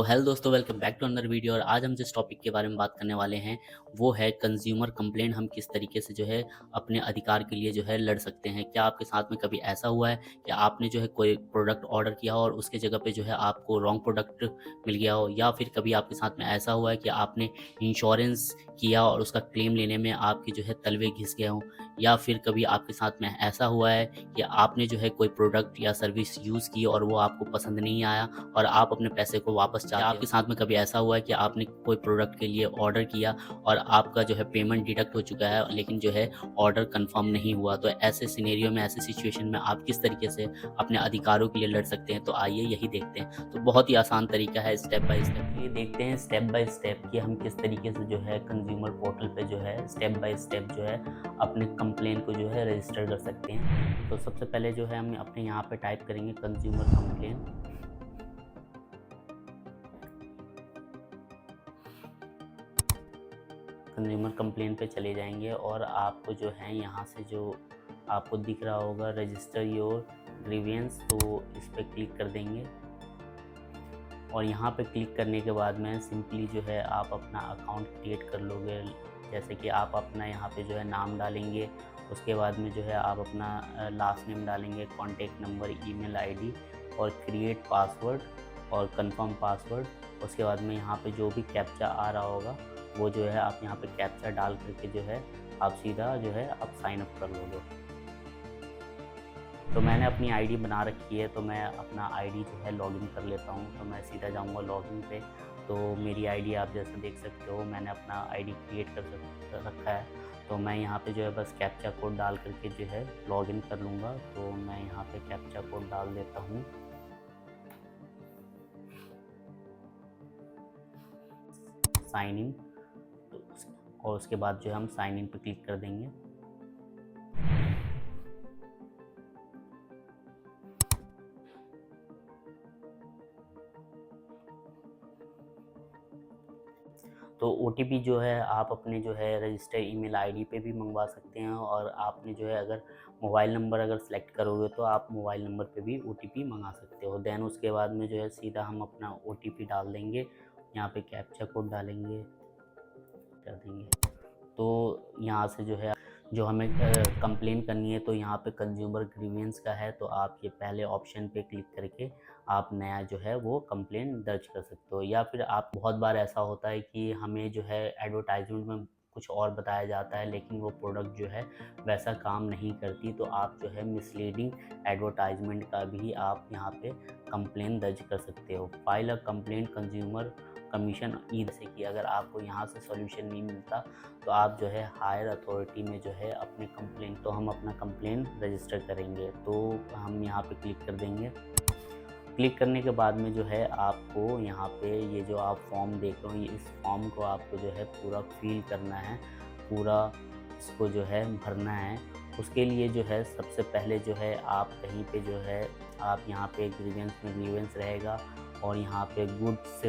तो हेलो दोस्तों, welcome back to another video. और आज हम जिस टॉपिक के बारे में बात करने वाले हैं वो है कंज्यूमर कंप्लेंट। हम किस तरीके से जो है अपने अधिकार के लिए जो है लड़ सकते हैं। क्या आपके साथ में कभी ऐसा हुआ है कि आपने जो है कोई प्रोडक्ट ऑर्डर किया हो और उसके जगह पे जो है आपको रॉन्ग प्रोडक्ट मिल गया हो, या फिर कभी आपके साथ में ऐसा हुआ है कि आपने इंश्योरेंस किया और उसका क्लेम लेने में आपके जो है तलवे घिस गए हों, या फिर कभी आपके साथ में ऐसा हुआ है कि आपने जो है कोई प्रोडक्ट या सर्विस यूज़ की और वो आपको पसंद नहीं आया और आप अपने पैसे को वापस चाहते हो। आपके साथ में कभी ऐसा हुआ है कि आपने कोई प्रोडक्ट के लिए ऑर्डर किया और आपका जो है पेमेंट डिडक्ट हो चुका है, लेकिन जो है ऑर्डर कंफर्म नहीं हुआ। तो ऐसे सिनेरियो में, ऐसे सिचुएशन में आप किस तरीके से अपने अधिकारों के लिए लड़ सकते हैं, तो आइए यही देखते हैं। तो बहुत ही आसान तरीका है, स्टेप बाय स्टेप। ये देखते हैं स्टेप बाय स्टेप कि हम किस तरीके से जो है कंज्यूमर पोर्टल पे जो है स्टेप बाय स्टेप जो है अपने कंप्लेन को जो है रजिस्टर कर सकते हैं। तो सबसे पहले जो है हम अपने यहाँ पे टाइप करेंगे कंज्यूमर कंप्लेन। कंज्यूमर कंप्लेन पे चले जाएंगे और आपको जो है यहाँ से जो आपको दिख रहा होगा रजिस्टर योर ग्रीवियंस, तो इस पर क्लिक कर देंगे। और यहाँ पे क्लिक करने के बाद में सिंपली जो है आप अपना अकाउंट क्रिएट कर लोगे। जैसे कि आप अपना यहाँ पे जो है नाम डालेंगे, उसके बाद में जो है आप अपना लास्ट नेम डालेंगे, कॉन्टेक्ट नंबर, ईमेल आईडी और क्रिएट पासवर्ड और कंफर्म पासवर्ड। उसके बाद में यहाँ पे जो भी कैप्चा आ रहा होगा वो जो है आप यहाँ पे कैप्चा डाल करके जो है आप सीधा जो है आप साइन अप कर लोगे। तो मैंने अपनी आईडी बना रखी है, तो मैं अपना आईडी जो है लॉगिन कर लेता हूँ। तो मैं सीधा जाऊँगा लॉगिन पे। तो मेरी आईडी आप जैसे देख सकते हो, मैंने अपना आईडी क्रिएट कर रखा है। तो मैं यहाँ पे जो है बस कैप्चा कोड डाल करके जो है लॉगिन कर लूँगा। तो मैं यहाँ पे कैप्चा कोड डाल देता हूँ, साइन इन। तो और उसके बाद जो है हम साइन इन पे क्लिक कर देंगे। तो ओटीपी जो है आप अपने जो है रजिस्टर ईमेल आईडी पे भी मंगवा सकते हैं, और आपने जो है अगर मोबाइल नंबर अगर सेलेक्ट करोगे तो आप मोबाइल नंबर पे भी ओटीपी मंगा सकते हो। देन उसके बाद में जो है सीधा हम अपना ओटीपी डाल देंगे, यहाँ पे कैप्चा कोड डालेंगे, कर देंगे। तो यहाँ से जो है जो हमें कंप्लेन करनी है, तो यहाँ पे कंज्यूमर ग्रीवियंस का है, तो आप ये पहले ऑप्शन पे क्लिक करके आप नया जो है वो कंप्लेन दर्ज कर सकते हो। या फिर आप बहुत बार ऐसा होता है कि हमें जो है एडवर्टाइजमेंट में कुछ और बताया जाता है, लेकिन वो प्रोडक्ट जो है वैसा काम नहीं करती, तो आप जो है मिसलीडिंग एडवर्टाइजमेंट का भी आप यहाँ पे कंप्लेन दर्ज कर सकते हो। File a complaint consumer commission ई, जैसे कि अगर आपको यहाँ से सॉल्यूशन नहीं मिलता तो आप जो है हायर अथॉरिटी में जो है अपने कंप्लेन, तो हम अपना कंप्लेन रजिस्टर करेंगे। तो हम यहाँ पे क्लिक कर देंगे। क्लिक करने के बाद में जो है आपको यहाँ पे ये जो आप फॉर्म देख रहे हो, इस फॉर्म को आपको जो है पूरा फिल करना है, पूरा इसको जो है भरना है। उसके लिए जो है सबसे पहले जो है आप कहीं पे जो है आप यहाँ पे ग्रीवेंस में ग्रीवेंस रहेगा, और यहाँ पे गुड्स,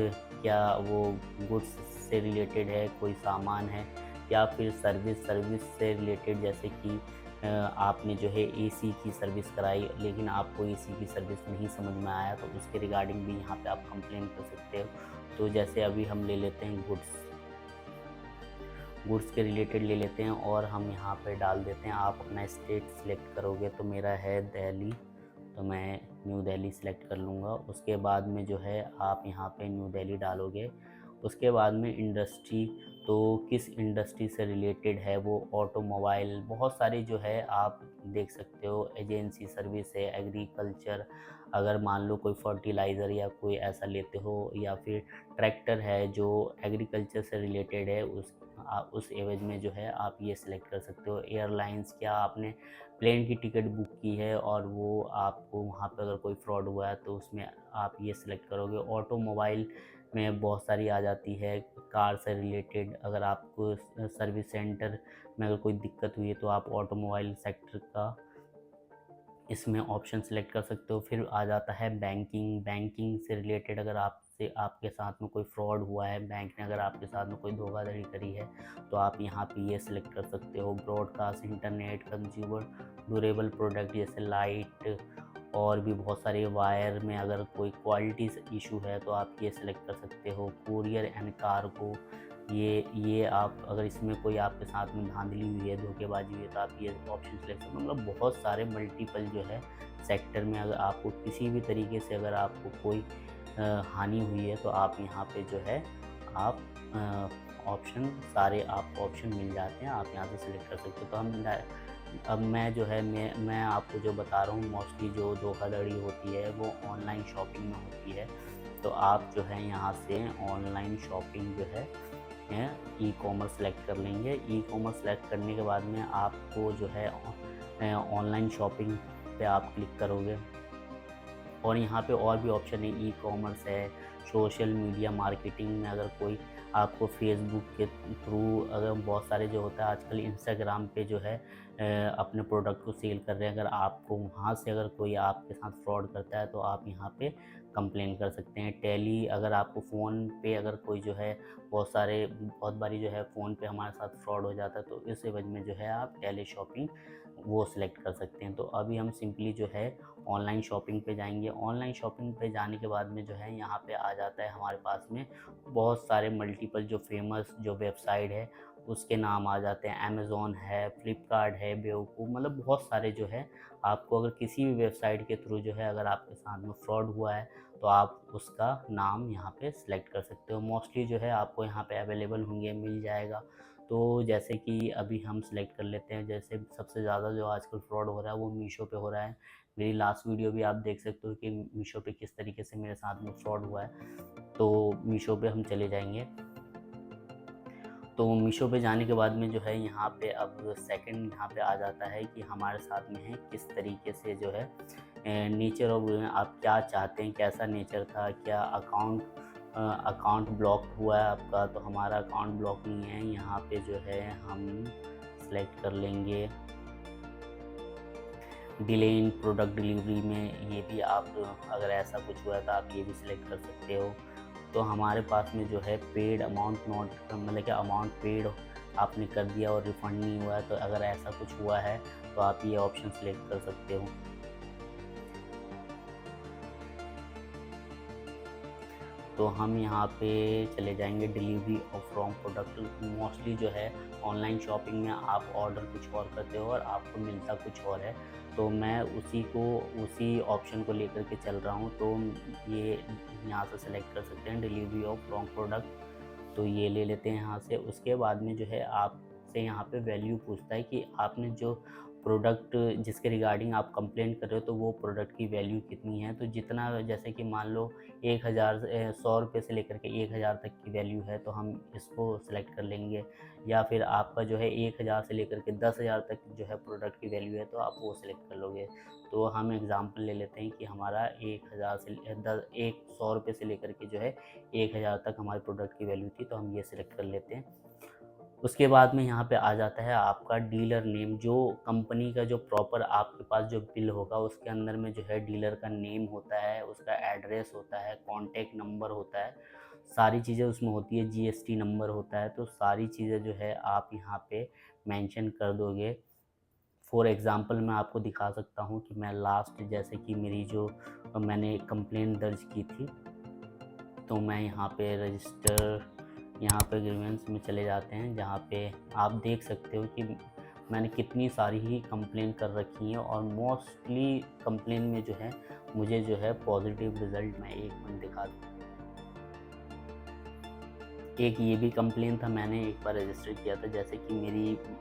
क्या वो गुड्स से रिलेटेड है, कोई सामान है, या फिर सर्विस से रिलेटेड, जैसे कि आपने जो है एसी की सर्विस कराई लेकिन आपको एसी की सर्विस नहीं समझ में आया, तो उसके रिगार्डिंग भी यहाँ पे आप कंप्लेन कर सकते हो। तो जैसे अभी हम ले लेते हैं गुड्स के रिलेटेड ले लेते हैं, और हम यहाँ पे डाल देते हैं, आप अपना स्टेट सिलेक्ट करोगे। तो मेरा है दिल्ली, तो मैं न्यू दिल्ली सिलेक्ट कर लूँगा। उसके बाद में जो है आप यहाँ पे न्यू दिल्ली डालोगे। उसके बाद में इंडस्ट्री, तो किस इंडस्ट्री से रिलेटेड है वो, ऑटोमोबाइल, बहुत सारी जो है आप देख सकते हो, एजेंसी सर्विस है, एग्रीकल्चर, अगर मान लो कोई फर्टिलाइज़र या कोई ऐसा लेते हो, या फिर ट्रैक्टर है जो एग्रीकल्चर से रिलेटेड है, उस एवज में जो है आप ये सिलेक्ट कर सकते हो। एयरलाइंस, क्या आपने प्लेन की टिकट बुक की है और वो आपको वहाँ पे अगर कोई फ्रॉड हुआ है तो उसमें आप ये सिलेक्ट करोगे। ऑटोमोबाइल में बहुत सारी आ जाती है, कार से रिलेटेड, अगर आपको सर्विस सेंटर में अगर कोई दिक्कत हुई है तो आप ऑटोमोबाइल सेक्टर का इसमें ऑप्शन सेलेक्ट कर सकते हो। फिर आ जाता है बैंकिंग से रिलेटेड, अगर आपसे आपके साथ में कोई फ्रॉड हुआ है, बैंक ने अगर आपके साथ में कोई धोखाधड़ी करी है, तो आप यहाँ पे ये सिलेक्ट कर सकते हो। Broadcast, internet, consumer durable product जैसे लाइट और भी बहुत सारे वायर में अगर कोई क्वालिटी इशू है तो आप ये सिलेक्ट कर सकते हो। कुरियर एंड कार्गो, ये आप अगर इसमें कोई आपके साथ में धांधली हुई है, धोखेबाजी हुई है, तो आप ये ऑप्शन सिलेक्ट करो। मतलब बहुत सारे मल्टीपल जो है सेक्टर में अगर आपको किसी भी तरीके से अगर आपको कोई हानि हुई है तो आप यहाँ पे जो है आप ऑप्शन सारे आपको ऑप्शन मिल जाते हैं, आप यहाँ से सिलेक्ट कर सकते हो। तो अब मैं जो है मैं आपको जो बता रहा हूँ, मोस्टली जो धोखाधड़ी होती है वो ऑनलाइन शॉपिंग में होती है। तो आप जो है यहाँ से ऑनलाइन शॉपिंग जो है ई कॉमर्स सेलेक्ट कर लेंगे। ई कॉमर्स सेलेक्ट करने के बाद में आपको जो है ऑनलाइन शॉपिंग पे आप क्लिक करोगे और यहाँ पे और भी ऑप्शन है, ई कॉमर्स है, सोशल मीडिया मार्केटिंग में अगर कोई आपको फेसबुक के थ्रू अगर बहुत सारे जो होता है आजकल इंस्टाग्राम पे जो है अपने प्रोडक्ट को सेल कर रहे हैं, अगर आपको वहाँ से अगर कोई आपके साथ फ्रॉड करता है तो आप यहाँ पे कंप्लेन कर सकते हैं। टैली, अगर आपको फ़ोन पे अगर कोई जो है बहुत बारी जो है फ़ोन पे हमारे साथ फ्रॉड हो जाता है, तो इस एवज में जो है आप टेली शॉपिंग वो सिलेक्ट कर सकते हैं। तो अभी हम सिंपली जो है ऑनलाइन शॉपिंग पे जाएंगे। ऑनलाइन शॉपिंग पे जाने के बाद में जो है यहाँ पे आ जाता है हमारे पास में बहुत सारे मल्टीपल जो फेमस जो वेबसाइट है उसके नाम आ जाते हैं। अमेज़ॉन है, फ्लिपकार्ट है, बेवकूफ़, मतलब बहुत सारे जो है आपको अगर किसी भी वेबसाइट के थ्रू जो है अगर आपके साथ में फ्रॉड हुआ है तो आप उसका नाम यहाँ पे सिलेक्ट कर सकते हो। मोस्टली जो है आपको यहाँ पे अवेलेबल होंगे, मिल जाएगा। तो जैसे कि अभी हम सिलेक्ट कर लेते हैं, जैसे सबसे ज़्यादा जो आजकल फ्रॉड हो रहा है वो मीशो पे हो रहा है। मेरी लास्ट वीडियो भी आप देख सकते हो कि मीशो पे किस तरीके से मेरे साथ में फ्रॉड हुआ है। तो मीशो पे हम चले जाएंगे। तो मीशो पे जाने के बाद में जो है यहाँ पे अब सेकंड यहाँ पे आ जाता है कि हमारे साथ में है किस तरीके से जो है नेचर ऑफ, आप क्या चाहते हैं, कैसा नेचर था, क्या अकाउंट ब्लॉक हुआ है आपका। तो हमारा अकाउंट ब्लॉक नहीं है। यहाँ पे जो है हम सेलेक्ट कर लेंगे डिले इन प्रोडक्ट डिलीवरी में, ये भी आप अगर ऐसा कुछ हुआ है तो आप ये भी सिलेक्ट कर सकते हो। तो हमारे पास में जो है पेड अमाउंट नॉट, मतलब कि अमाउंट पेड आपने कर दिया और रिफ़ंड नहीं हुआ है, तो अगर ऐसा कुछ हुआ है तो आप ये ऑप्शन सेलेक्ट कर सकते हो। तो हम यहाँ पे चले जाएंगे delivery of wrong product. Mostly जो है ऑनलाइन शॉपिंग में आप ऑर्डर कुछ और करते हो और आपको मिलता कुछ और है। तो मैं उसी ऑप्शन को लेकर के चल रहा हूँ। तो ये यहाँ से सेलेक्ट कर सकते हैं डिलीवरी ऑफ रॉन्ग प्रोडक्ट। तो ये ले लेते हैं यहाँ से। उसके बाद में जो है आपसे यहाँ पे वैल्यू पूछता है कि आपने जो प्रोडक्ट जिसके रिगार्डिंग आप कंप्लेंट कर रहे हो तो वो प्रोडक्ट की वैल्यू कितनी है। तो जितना, जैसे कि मान लो 1000 100 रुपये से लेकर के 1000 तक की वैल्यू है तो हम इसको सिलेक्ट कर लेंगे। या फिर आपका जो है 1000 से लेकर के 10,000 तक जो है प्रोडक्ट की वैल्यू है तो आप वो सिलेक्ट कर लोगे। तो हम एग्ज़ाम्पल ले लेते हैं कि हमारा 1000 से 100 रुपये से लेकर के जो है 1000 तक हमारे प्रोडक्ट की वैल्यू थी, तो हम ये सिलेक्ट कर लेते हैं। उसके बाद में यहाँ पे आ जाता है आपका डीलर नेम, जो कंपनी का जो प्रॉपर आपके पास जो बिल होगा उसके अंदर में जो है डीलर का नेम होता है, उसका एड्रेस होता है, कॉन्टैक्ट नंबर होता है, सारी चीज़ें उसमें होती है, जीएसटी नंबर होता है। तो सारी चीज़ें जो है आप यहाँ पे मेंशन कर दोगे। फॉर एग्ज़ाम्पल मैं आपको दिखा सकता हूँ कि मैं लास्ट, जैसे कि मेरी जो मैंने कंप्लेंट दर्ज की थी, तो मैं यहाँ पे रजिस्टर, यहाँ पे ग्रीवेंस में चले जाते हैं, जहाँ पे आप देख सकते हो कि मैंने कितनी सारी ही कंप्लेन कर रखी हैं और मोस्टली कंप्लेन में जो है मुझे जो है पॉजिटिव रिज़ल्ट, मैं एक मिनट दिखा दूँ। एक ये भी कंप्लेन था, मैंने एक बार रजिस्टर किया था, जैसे कि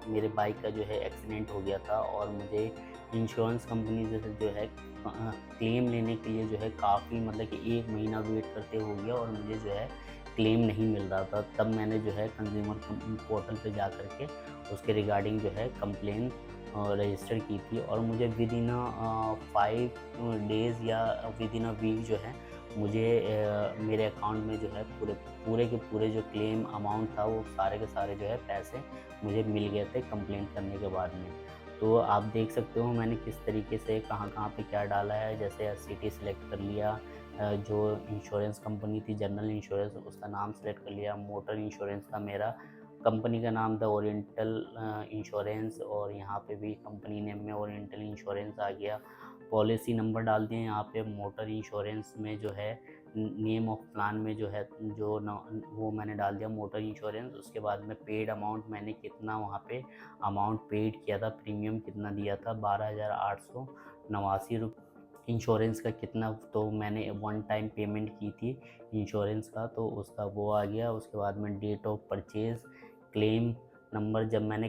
मेरे बाइक का जो है एक्सीडेंट हो गया था और मुझे इंश्योरेंस कंपनी से जो है क्लेम लेने के लिए जो है काफ़ी, मतलब कि 1 महीना वेट करते हो गया और मुझे जो है क्लेम नहीं मिल रहा था। तब मैंने जो है कंज्यूमर पोर्टल पे जा कर के उसके रिगार्डिंग जो है कंप्लेन रजिस्टर की थी और मुझे विद इन 5 डेज़ या विद इन अ वीक जो है मुझे मेरे अकाउंट में जो है पूरे के पूरे जो क्लेम अमाउंट था वो सारे के सारे जो है पैसे मुझे मिल गए थे कंप्लेंट करने के बाद में। तो आप देख सकते हो मैंने किस तरीके से कहाँ पे क्या डाला है। जैसे सिटी सेलेक्ट कर लिया, जो इंश्योरेंस कंपनी थी जनरल इंश्योरेंस, उसका नाम सेलेक्ट कर लिया। मोटर इंश्योरेंस का मेरा कंपनी का नाम था ओरिएंटल इंश्योरेंस और यहाँ पे भी कंपनी नेम में ओरिएंटल इंश्योरेंस आ गया। पॉलिसी नंबर डाल दिए यहाँ पे। मोटर इंश्योरेंस में जो है नेम ऑफ प्लान में जो है जो न वो मैंने डाल दिया मोटर इंश्योरेंस। उसके बाद में पेड अमाउंट मैंने कितना वहाँ पे अमाउंट पेड किया था, प्रीमियम कितना दिया था, 12,889 इंश्योरेंस का कितना, तो मैंने वन टाइम पेमेंट की थी इंश्योरेंस का, तो उसका वो आ गया। उसके बाद में date of purchase, claim number, जब मैंने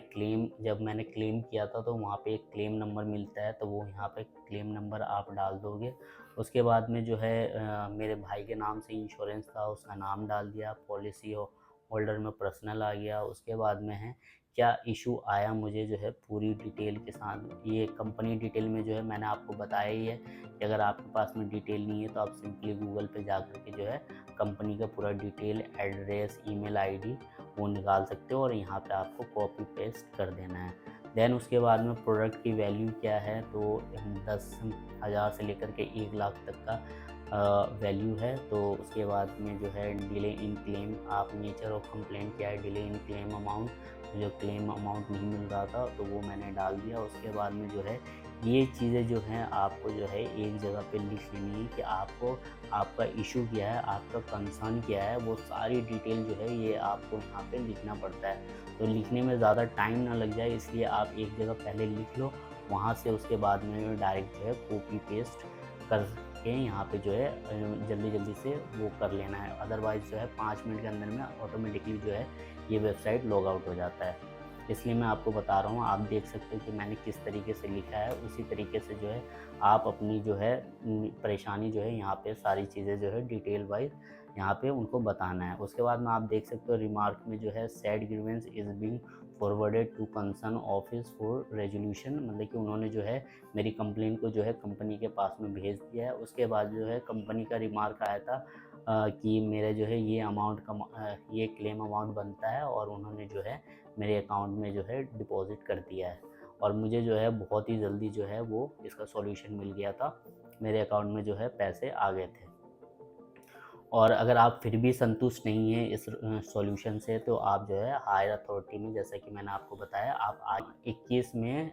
क्लेम किया था तो वहाँ पे एक क्लेम नंबर मिलता है, तो वो यहाँ पे क्लेम नंबर आप डाल दोगे। उसके बाद में जो है मेरे भाई के नाम से इंश्योरेंस था, उसका नाम डाल दिया। पॉलिसी होल्डर में पर्सनल आ गया। उसके बाद में है क्या इशू आया, मुझे जो है पूरी डिटेल के साथ, ये कंपनी डिटेल में जो है मैंने आपको बताया ही है कि अगर आपके पास में डिटेल नहीं है तो आप सिंपली गूगल पे जा कर के जो है कंपनी का पूरा डिटेल, एड्रेस, ईमेल आईडी वो निकाल सकते हो और यहाँ पे आपको कॉपी पेस्ट कर देना है। देन उसके बाद में प्रोडक्ट की वैल्यू क्या है, तो 10,000 से लेकर के 1 लाख तक का वैल्यू है। तो उसके बाद में जो है डिले इन क्लेम, आप नेचर ऑफ कंप्लेंट क्या है, डिले इन क्लेम अमाउंट, जो क्लेम अमाउंट नहीं मिल रहा था तो वो मैंने डाल दिया। उसके बाद में जो है ये चीज़ें जो हैं आपको जो है एक जगह पे लिख लेनी है कि आपको आपका इशू क्या है, आपका कंसर्न क्या है, वो सारी डिटेल जो है ये आपको यहाँ पे लिखना पड़ता है। तो लिखने में ज़्यादा टाइम ना लग जाए इसलिए आप एक जगह पहले लिख लो, वहाँ से उसके बाद में डायरेक्ट जो है कॉपी पेस्ट कर के यहाँ पे जो है जल्दी जल्दी से वो कर लेना है। अदरवाइज़ जो है 5 मिनट के अंदर में ऑटोमेटिकली जो है ये वेबसाइट लॉग आउट हो जाता है। इसलिए मैं आपको बता रहा हूँ, आप देख सकते हो कि मैंने किस तरीके से लिखा है, उसी तरीके से जो है आप अपनी जो है परेशानी जो है यहाँ पे सारी चीज़ें जो है डिटेल वाइज़ यहाँ पे उनको बताना है। उसके बाद में आप देख सकते हो रिमार्क में जो है said grievance is being forwarded to concern office for resolution, मतलब कि उन्होंने जो है मेरी कंप्लेन को जो है कंपनी के पास में भेज दिया है। उसके बाद जो है कंपनी का रिमार्क आया था कि मेरा जो है ये अमाउंट का ये क्लेम अमाउंट बनता है और उन्होंने जो है मेरे अकाउंट में जो है डिपॉज़िट कर दिया है और मुझे जो है बहुत ही जल्दी जो है वो इसका सॉल्यूशन मिल गया था, मेरे अकाउंट में जो है पैसे आ गए थे। और अगर आप फिर भी संतुष्ट नहीं हैं इस सॉल्यूशन से तो आप जो है हायर अथॉरिटी में, जैसा कि मैंने आपको बताया, आप आज 21 में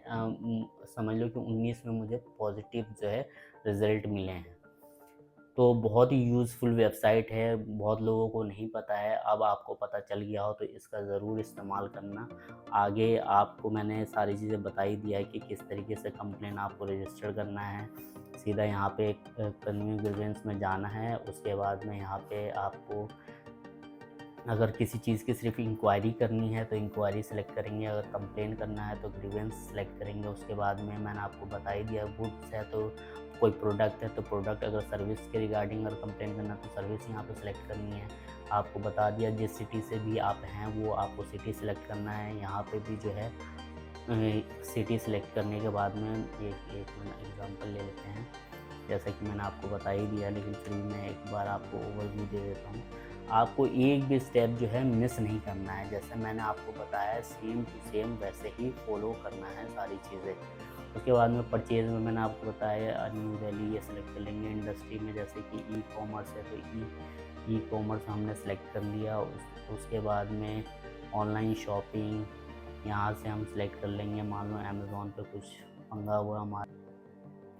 समझ लो कि 19 में मुझे पॉजिटिव जो है रिज़ल्ट मिले हैं। तो बहुत ही यूज़फुल वेबसाइट है, बहुत लोगों को नहीं पता है, अब आपको पता चल गया हो तो इसका ज़रूर इस्तेमाल करना। आगे आपको मैंने सारी चीज़ें बता ही दिया है कि किस तरीके से कंप्लेन आपको रजिस्टर करना है। सीधा यहाँ पे कन्वेंस ग्रीवेंस में जाना है, उसके बाद में यहाँ पे आपको अगर किसी चीज़ की सिर्फ इंक्वायरी करनी है तो इंक्वायरी सेलेक्ट करेंगे, अगर कंप्लेन करना है तो ग्रीवेंस सेलेक्ट करेंगे। उसके बाद में मैंने आपको बता ही दिया, गुड्स है तो कोई प्रोडक्ट है तो प्रोडक्ट, अगर सर्विस के रिगार्डिंग अगर कंप्लेन करना है तो सर्विस यहाँ पे सेलेक्ट करनी है। आपको बता दिया जिस सिटी से भी आप हैं वो आपको सिटी सेलेक्ट करना है। यहाँ पे भी जो है सिटी सेलेक्ट करने के बाद में एक एग्जांपल ले लेते हैं, जैसा कि मैंने आपको बता ही दिया, लेकिन फिर भी मैं एक बार आपको ओवरव्यू दे देता हूँ। आपको एक भी स्टेप जो है मिस नहीं करना है, जैसे मैंने आपको बताया सेम टू सेम वैसे ही फॉलो करना है सारी चीज़ें। उसके बाद में परचेज़ में मैंने आपको बताया न्यू वैली ये सेलेक्ट कर लेंगे। इंडस्ट्री में जैसे कि ई कॉमर्स है तो ई कॉमर्स हमने सेलेक्ट कर लिया। उसके बाद में ऑनलाइन शॉपिंग यहाँ से हम सेलेक्ट कर लेंगे। मान लो अमेज़ॉन पे कुछ मंगा हुआ हमारा,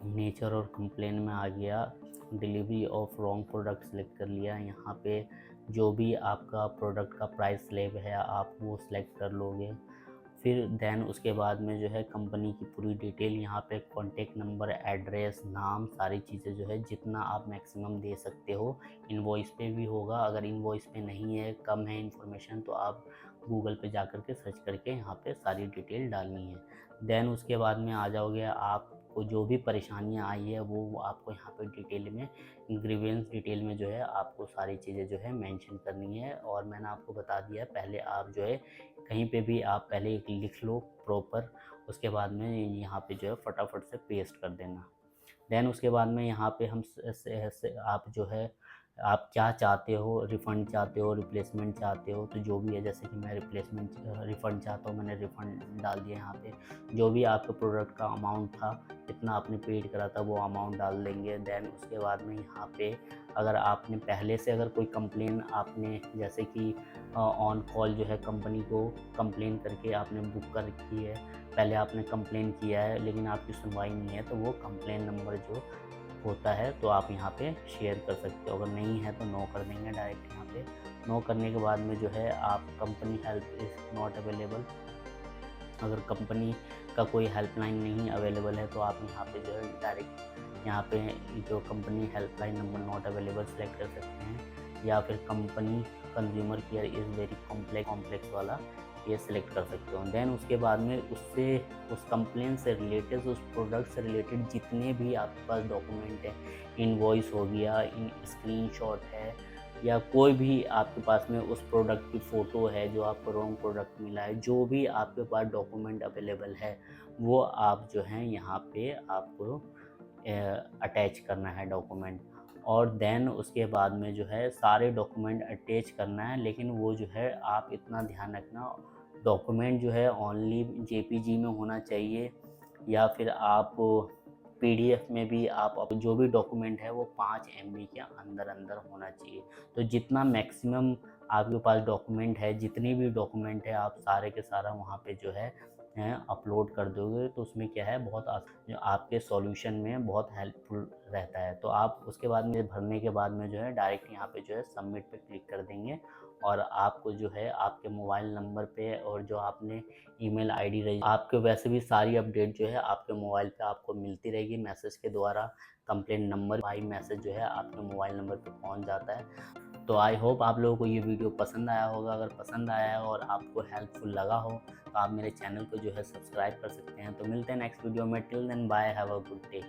नेचर और कंप्लेन में आ गया, delivery of wrong product select कर लिया। यहाँ पे जो भी आपका प्रोडक्ट का प्राइस स्लैब है आप वो सिलेक्ट कर लोगे। फिर देन उसके बाद में जो है कंपनी की पूरी डिटेल, यहाँ पे कॉन्टेक्ट नंबर, एड्रेस, नाम, सारी चीज़ें जो है जितना आप मैक्सिमम दे सकते हो। इनवॉइस पे भी होगा, अगर इनवॉइस पे नहीं है, कम है इन्फॉर्मेशन, तो आप गूगल पे जा कर के सर्च करके यहाँ पे सारी डिटेल डालनी है। देन उसके बाद में आ जाओगे, आपको जो भी परेशानियाँ आई है वो आपको यहाँ पे डिटेल में, ग्रीवेंस डिटेल में जो है आपको सारी चीज़ें जो है मेंशन करनी है। और मैंने आपको बता दिया, पहले आप जो है कहीं पे भी आप पहले एक लिख लो प्रॉपर, उसके बाद में यहाँ पे जो है फटाफट से पेस्ट कर देना। देन उसके बाद में यहाँ पे हम आप जो है आप क्या चाहते हो, रिफ़ंड चाहते हो, रिप्लेसमेंट चाहते हो, तो जो भी है, जैसे कि मैं रिफ़ंड चाहता हूँ, मैंने रिफ़ंड डाल दिया यहाँ पे। जो भी आपके प्रोडक्ट का अमाउंट था, जितना आपने पेड करा था वो अमाउंट डाल देंगे। देन उसके बाद में यहाँ पे अगर आपने पहले से अगर कोई कंप्लेन आपने जैसे कि ऑन कॉल जो है कंपनी को कंप्लेन करके आपने बुक कर रखी है, पहले आपने कंप्लेन किया है लेकिन आपकी सुनवाई नहीं है, तो वो कंप्लेन नंबर जो होता है तो आप यहाँ पे शेयर कर सकते हो। अगर नहीं है तो नो कर देंगे डायरेक्ट यहाँ पे। नो करने के बाद में जो है आप company help is not available, अगर कंपनी का कोई हेल्पलाइन नहीं अवेलेबल है तो आप यहाँ पे जो है डायरेक्ट यहाँ पे जो company helpline number not available select कर सकते हैं, या फिर company consumer care is very complex वाला ये सिलेक्ट कर सकते हो। देन उसके बाद में उससे उस कंप्लेन से रिलेटेड, उस प्रोडक्ट से रिलेटेड जितने भी आपके पास डॉक्यूमेंट है, इनवॉइस हो गया, इन स्क्रीनशॉट है, या कोई भी आपके पास में उस प्रोडक्ट की फ़ोटो है जो आपको रॉन्ग प्रोडक्ट मिला है, जो भी आपके पास डॉक्यूमेंट अवेलेबल है वो आप जो है यहाँ पे आपको अटैच करना है डॉक्यूमेंट। और देन उसके बाद में जो है सारे डॉक्यूमेंट अटैच करना है, लेकिन वो जो है आप इतना ध्यान रखना, डॉक्यूमेंट जो है ओनली जेपीजी में होना चाहिए, या फिर आप पीडीएफ में भी आप जो भी डॉक्यूमेंट है वो 5 एमबी के अंदर अंदर होना चाहिए। तो जितना मैक्सिमम आपके पास डॉक्यूमेंट है, जितनी भी डॉक्यूमेंट है, आप सारे के सारा वहाँ पे जो है अपलोड कर दोगे, तो उसमें क्या है बहुत जो आपके सॉल्यूशन में बहुत हेल्पफुल रहता है। तो आप उसके बाद में भरने के बाद में जो है डायरेक्ट यहाँ पे जो है सबमिट पे क्लिक कर देंगे, और आपको जो है आपके मोबाइल नंबर पे और जो आपने ईमेल आईडी रही, आपके वैसे भी सारी अपडेट जो है आपके मोबाइल पे आपको मिलती रहेगी मैसेज के द्वारा। कंप्लेंट नंबर बाई मैसेज जो है आपके मोबाइल नंबर पे पहुंच जाता है। तो आई होप आप लोगों को ये वीडियो पसंद आया होगा। अगर पसंद आया है और आपको हेल्पफुल लगा हो तो आप मेरे चैनल को जो है सब्सक्राइब कर सकते हैं। तो मिलते हैं नेक्स्ट वीडियो में। Till then bye, have a good day.